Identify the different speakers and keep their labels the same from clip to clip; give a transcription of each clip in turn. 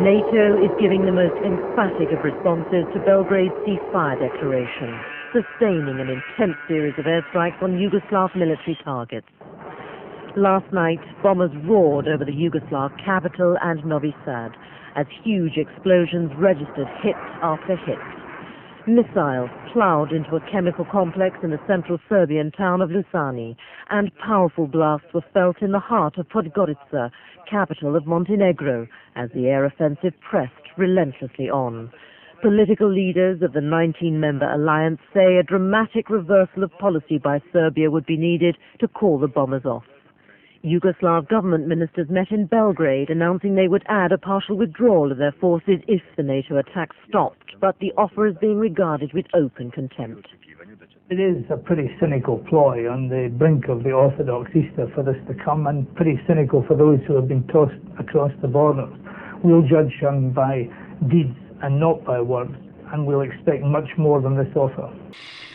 Speaker 1: NATO is giving the most emphatic of responses to Belgrade's ceasefire declaration, sustaining an intense series of airstrikes on Yugoslav military targets. Last night, bombers roared over the Yugoslav capital and Novi Sad as huge explosions registered hit after hit. Missiles ploughed into a chemical complex in the central Serbian town of Lusani, and powerful blasts were felt in the heart of Podgorica, capital of Montenegro, as the air offensive pressed relentlessly on. Political leaders of the 19-member alliance say a dramatic reversal of policy by Serbia would be needed to call the bombers off. Yugoslav government ministers met in Belgrade, announcing they would add a partial withdrawal of their forces if the NATO attack stopped, but the offer is being regarded with open contempt.
Speaker 2: It is a pretty cynical ploy on the brink of the Orthodox Easter for this to come, and pretty cynical for those who have been tossed across the borders. We'll judge them by deeds and not by words, and we'll expect much more than this offer.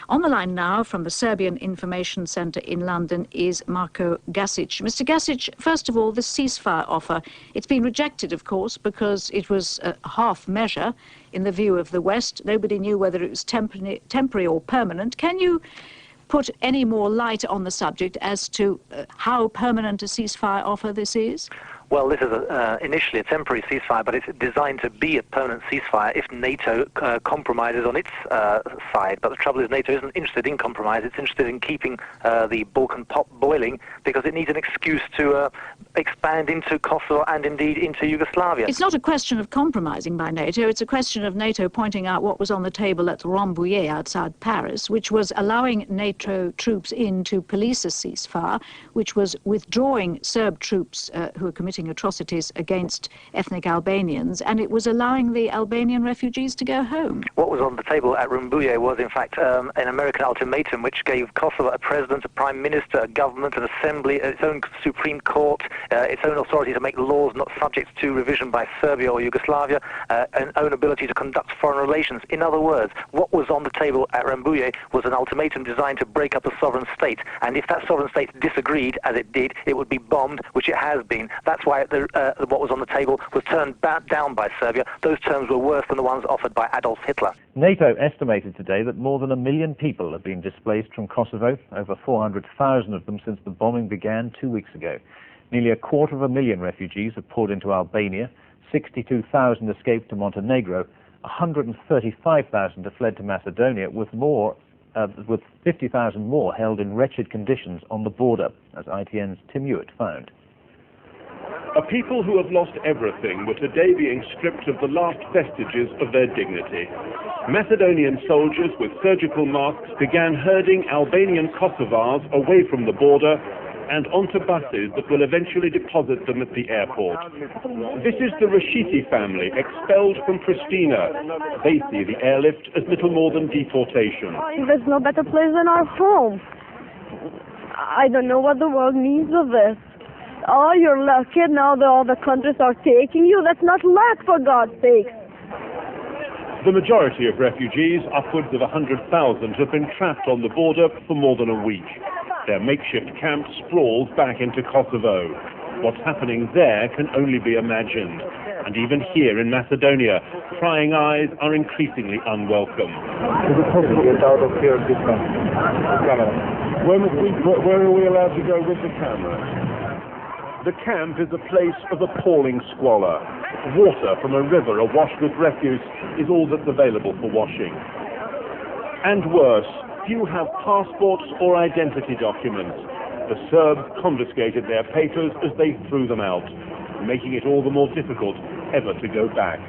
Speaker 3: On the line now from the Serbian Information Centre in London is Marko Gasic. Mr. Gasic, first of all, the ceasefire offer. It's been rejected, of course, because it was a half measure in the view of the West. Nobody knew whether it was temporary or permanent. Can you put any more light on the subject as to how permanent a ceasefire offer this is?
Speaker 4: Well, this is initially a temporary ceasefire, but it's designed to be a permanent ceasefire if NATO compromises on its side. But the trouble is NATO isn't interested in compromise. It's interested in keeping the Balkan pot boiling because it needs an excuse to expand into Kosovo and indeed into Yugoslavia.
Speaker 3: It's not a question of compromising by NATO. It's a question of NATO pointing out what was on the table at Rambouillet outside Paris, which was allowing NATO troops in to police a ceasefire, which was withdrawing Serb troops who were committing atrocities against ethnic Albanians, and it was allowing the Albanian refugees to go home.
Speaker 4: What was on the table at Rambouillet was, in fact, an American ultimatum which gave Kosovo a president, a prime minister, a government, an assembly, its own Supreme Court, its own authority to make laws not subject to revision by Serbia or Yugoslavia, an own ability to conduct foreign relations. In other words, what was on the table at Rambouillet was an ultimatum designed to break up a sovereign state, and if that sovereign state disagreed, as it did, it would be bombed, which it has been. That's why what was on the table was turned down by Serbia. Those terms were worse than the ones offered by Adolf Hitler.
Speaker 5: NATO estimated today that more than 1 million people have been displaced from Kosovo, over 400,000 of them since the bombing began 2 weeks ago. Nearly 250,000 refugees have poured into Albania, 62,000 escaped to Montenegro, 135,000 have fled to Macedonia, with 50,000 more held in wretched conditions on the border, as ITN's Tim Hewitt found.
Speaker 6: A people who have lost everything were today being stripped of the last vestiges of their dignity. Macedonian soldiers with surgical masks began herding Albanian Kosovars away from the border and onto buses that will eventually deposit them at the airport. This is the Rashidi family, expelled from Pristina. They see the airlift as little more than deportation.
Speaker 7: There's no better place than our home. I don't know what the world needs of this. Oh, you're lucky now that all the countries are taking you. That's not luck, for God's sake.
Speaker 6: The majority of refugees, upwards of 100,000, have been trapped on the border for more than a week. Their makeshift camp sprawls back into Kosovo. What's happening there can only be imagined. And even here in Macedonia, prying eyes are increasingly unwelcome.
Speaker 2: Is it possible to get out of here this camera?
Speaker 6: Where are we allowed to go with the camera? The camp is a place of appalling squalor. Water from a river awash with refuse is all that's available for washing. And worse, few have passports or identity documents. The Serbs confiscated their papers as they threw them out, making it all the more difficult ever to go back.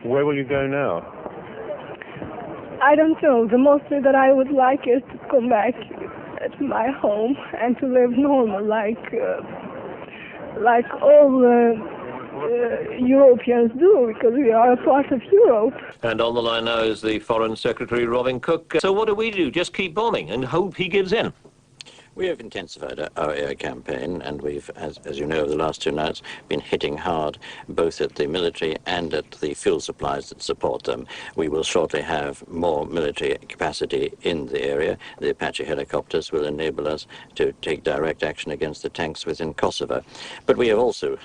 Speaker 6: Where will you go now?
Speaker 7: I don't know. The most that I would like is to come back to my home and to live normal, like all Europeans do, because we are a part of Europe.
Speaker 8: And on the line now is the Foreign Secretary, Robin Cook. So what do? Just keep bombing and hope he gives in?
Speaker 9: We have intensified our air campaign, and we've, as you know, over the last 2 nights, been hitting hard both at the military and at the fuel supplies that support them. We will shortly have more military capacity in the area. The Apache helicopters will enable us to take direct action against the tanks within Kosovo. But we have also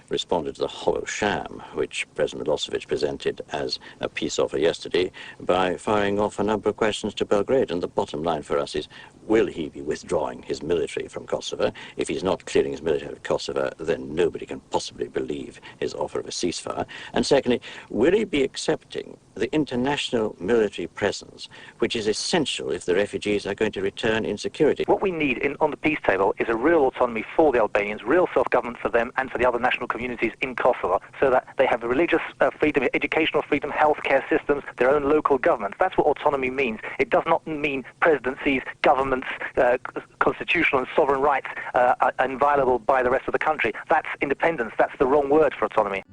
Speaker 9: responded to the hollow sham which President Milosevic presented as a peace offer yesterday by firing off a number of questions to Belgrade. And the bottom line for us is, will he be withdrawing his military from Kosovo? If he's not clearing his military out of Kosovo, then nobody can possibly believe his offer of a ceasefire. And secondly, will he be accepting the international military presence, which is essential if the refugees are going to return in security?
Speaker 4: What we need on the peace table is a real autonomy for the Albanians, real self-government for them and for the other national communities in Kosovo, so that they have religious freedom, educational freedom, healthcare systems, their own local government. That's what autonomy means. It does not mean presidencies, governments, constitutional and sovereign rights are inviolable by the rest of the country. That's independence. That's the wrong word for autonomy.